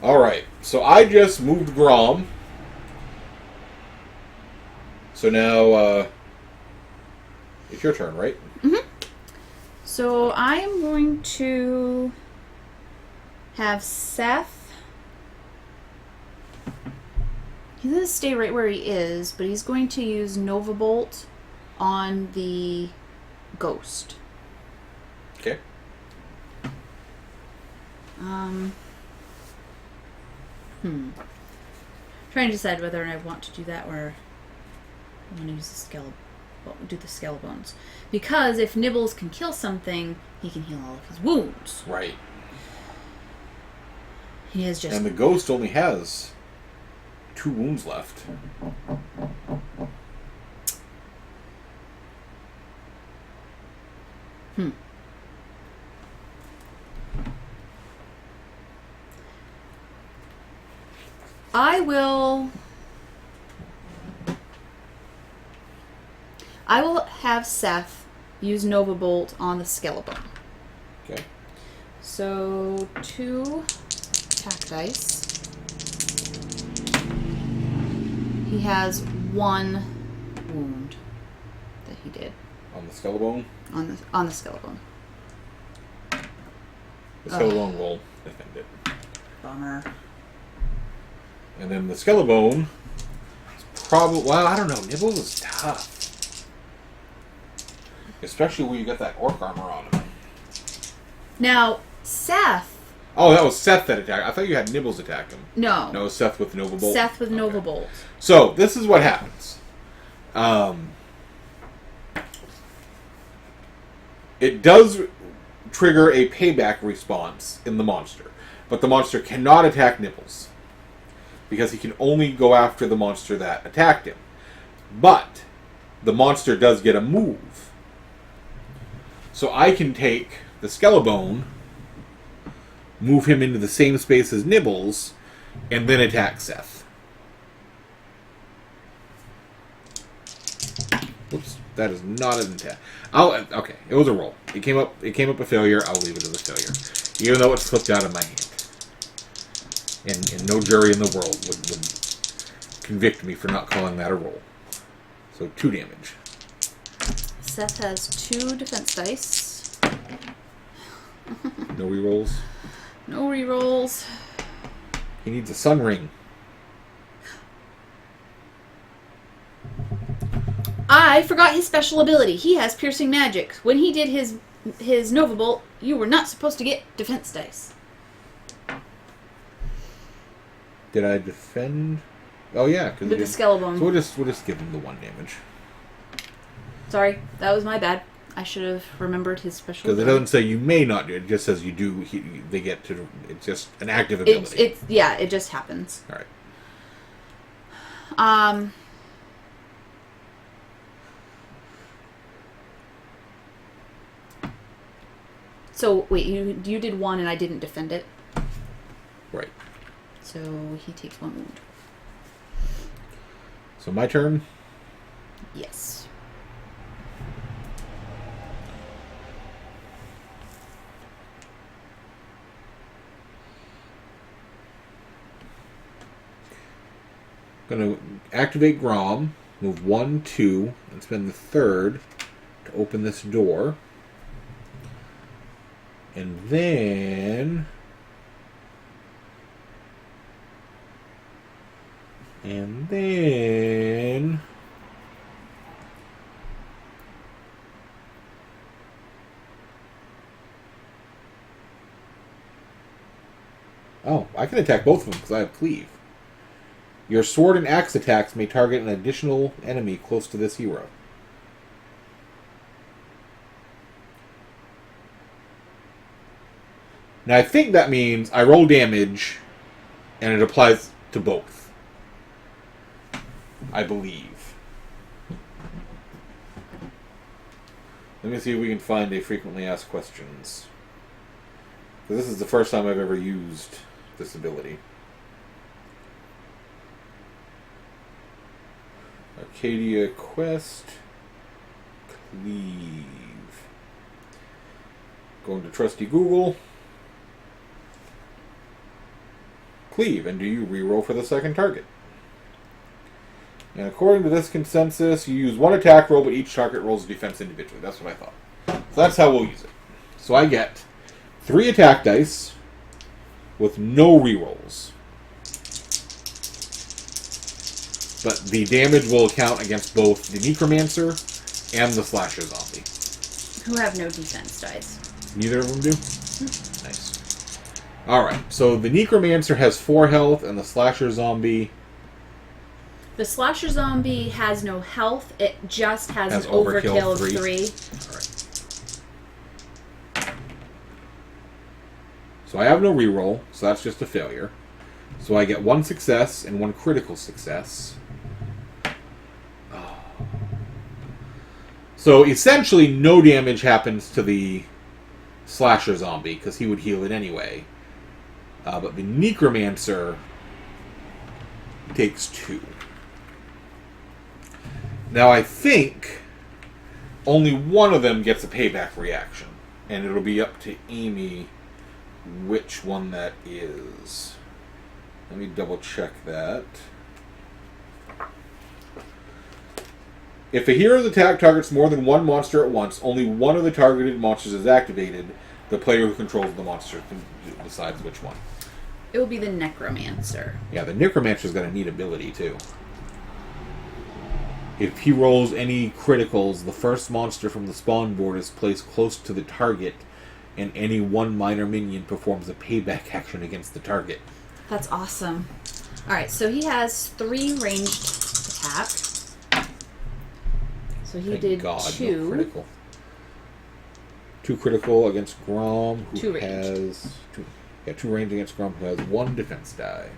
Alright, so I just moved Grom. So now, it's your turn, right? Mm-hmm. So I am going to have Seth. He's going to stay right where he is, but he's going to use Nova Bolt on the ghost. Okay. Trying to decide whether I want to do that or I want to use the Skelebones. Because if Nibbles can kill something, he can heal all of his wounds. Right. He is just... And the ghost only has 2 wounds left. I will have Seth use Nova Bolt on the Skeleton. Okay. So 2 attack dice. He has 1 wound that he did On the Skellebone? on the Skeleton. The Skellebone will defend it. Bummer. And then the Skellebone is probably... Well, I don't know. Nibbles is tough. Especially when you got that orc armor on him. Now, Seth... Oh, that was Seth that attacked. I thought you had Nibbles attack him. No. No, Seth with Nova Bolt. Seth with Nova Bolt. So, this is what happens. It does trigger a payback response in the monster. But the monster cannot attack Nibbles. Because he can only go after the monster that attacked him. But the monster does get a move. So I can take the Skellebone, move him into the same space as Nibbles, and then attack Seth. Whoops, that is not an attack. Okay, it was a roll. It came up a failure. I'll leave it as a failure, even though it slipped out of my hand. And no jury in the world would convict me for not calling that a roll. So 2 damage. Seth has 2 defense dice. No rerolls. No rerolls. He needs a sun ring. I forgot his special ability. He has piercing magic. When he did his Nova Bolt, you were not supposed to get defense dice. Did I defend? Oh yeah, With the Skellebone. So we'll just give him the 1 damage. Sorry, that was my bad. I should have remembered his special Because it ability. doesn't say you may not do it. It just says you do. They get to. It's just an active ability. It just happens. All right. So wait, you did 1 and I didn't defend it. Right. So he takes 1 wound. So my turn. Yes. Going to activate Grom, move 1, 2, and spend the 3rd to open this door. And then... Oh, I can attack both of them because I have Cleave. Your sword and axe attacks may target an additional enemy close to this hero. Now, I think that means I roll damage, and it applies to both. I believe. Let me see if we can find a frequently asked questions. Because this is the first time I've ever used this ability. Arcadia Quest. Cleave. Going to trusty Google. cleave, and do you reroll for the second target. And according to this consensus, you use one attack roll, but each target rolls defense individually. That's what I thought. So that's how we'll use it. So I get 3 attack dice with no rerolls. But the damage will count against both the Necromancer and the Slasher Zombie. Who have no defense dice. Neither of them do? Nice. Alright, so the Necromancer has 4 health, and the Slasher Zombie... The Slasher Zombie has no health. It just has an overkill of 3. Alright. So I have no reroll, so that's just a failure. So I get 1 success and 1 critical success. So essentially, no damage happens to the Slasher Zombie, because he would heal it anyway. But the Necromancer takes 2. Now I think only one of them gets a payback reaction. And it'll be up to Amy which one that is. Let me double check that. If a hero's attack targets more than one monster at once, only one of the targeted monsters is activated. The player who controls the monster decides which one. It will be the Necromancer. Yeah, the Necromancer's got a neat ability, too. If he rolls any criticals, the first monster from the spawn board is placed close to the target, and any one minor minion performs a payback action against the target. That's awesome. Alright, so he has 3 ranged attacks. So he Thank did God, 2. No critical. 2 critical against Grom, who 2 range. has... 2 range against Grom, who has 1 defense die.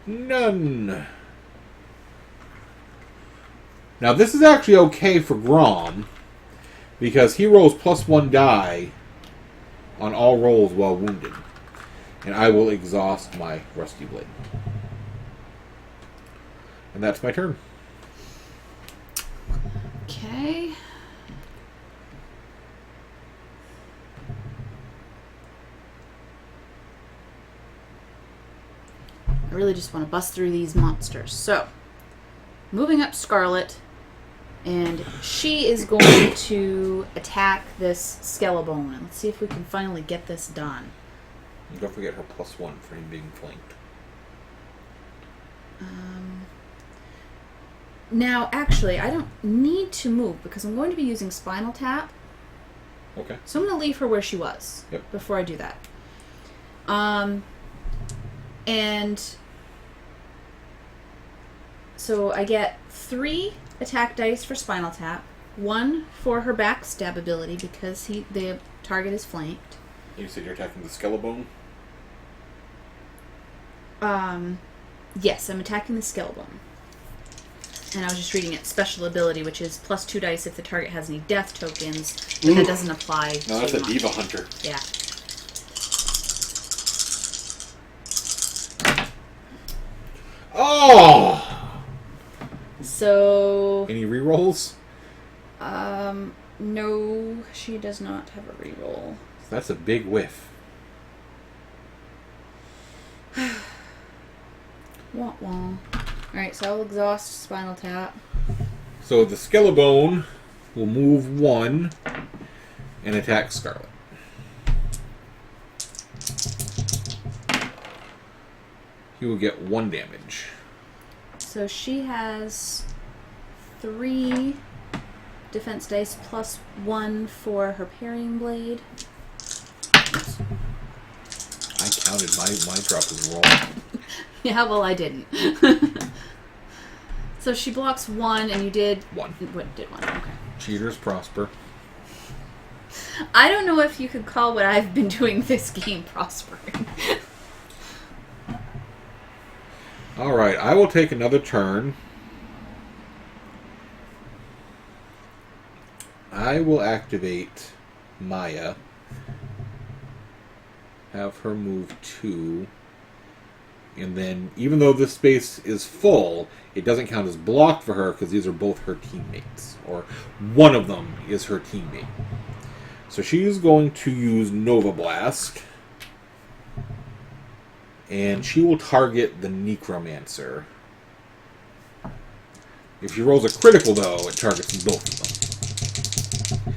None. Now this is actually okay for Grom, because he rolls +1 die on all rolls while wounded. And I will exhaust my Rusty Blade. And that's my turn. Okay. I really just want to bust through these monsters. So, moving up Scarlet, and she is going to attack this Skellabone. Let's see if we can finally get this done. And don't forget her +1 for him being flanked. Now, actually, I don't need to move because I'm going to be using Spinal Tap. Okay. So I'm going to leave her where she was before I do that. And so I get 3 attack dice for Spinal Tap, 1 for her backstab ability because the target is flanked. You said you're attacking the Skellabone? Yes, I'm attacking the Skellabone. And I was just reading it. Special ability, which is +2 dice if the target has any death tokens, but that doesn't apply to... No, that's a Diva Hunter. Yeah. Oh! So... Any rerolls? No, she does not have a reroll. That's a big whiff. Wah wah. Alright, so I'll exhaust Spinal Tap. So the Skellabone will move 1 and attack Scarlet. He will get 1 damage. So she has 3 defense dice +1 for her parrying blade. I counted my drop as wrong. Yeah, well, I didn't. So she blocks 1, and you did... 1. What did 1? Okay. Cheaters prosper. I don't know if you could call what I've been doing this game prospering. Alright, I will take another turn. I will activate Maya. Have her move 2. And then, even though this space is full, it doesn't count as blocked for her because these are both her teammates. Or one of them is her teammate. So she's going to use Nova Blast. And she will target the Necromancer. If she rolls a critical, though, it targets both of them.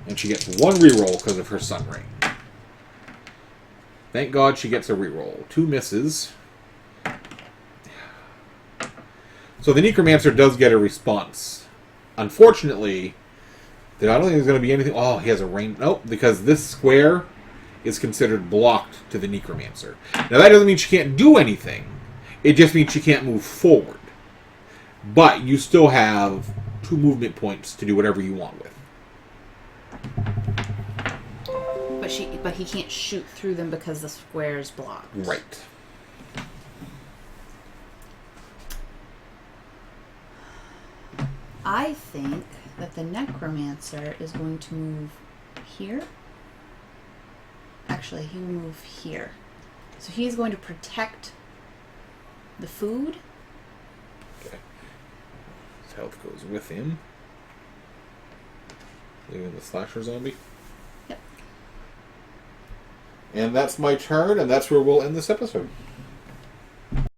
And she gets one reroll because of her Sun Ring. Thank God she gets a reroll. 2 misses. So the Necromancer does get a response. Unfortunately, I don't think there's going to be anything... Oh, he has a range... Nope, because this square is considered blocked to the Necromancer. Now, that doesn't mean she can't do anything. It just means she can't move forward. But you still have 2 movement points to do whatever you want with. But he can't shoot through them because the square is blocked. Right. I think that the Necromancer is going to move here. Actually, he will move here. So he's going to protect the food. Okay. His health goes with him. Leaving the slasher zombie. Yep. And that's my turn, and that's where we'll end this episode.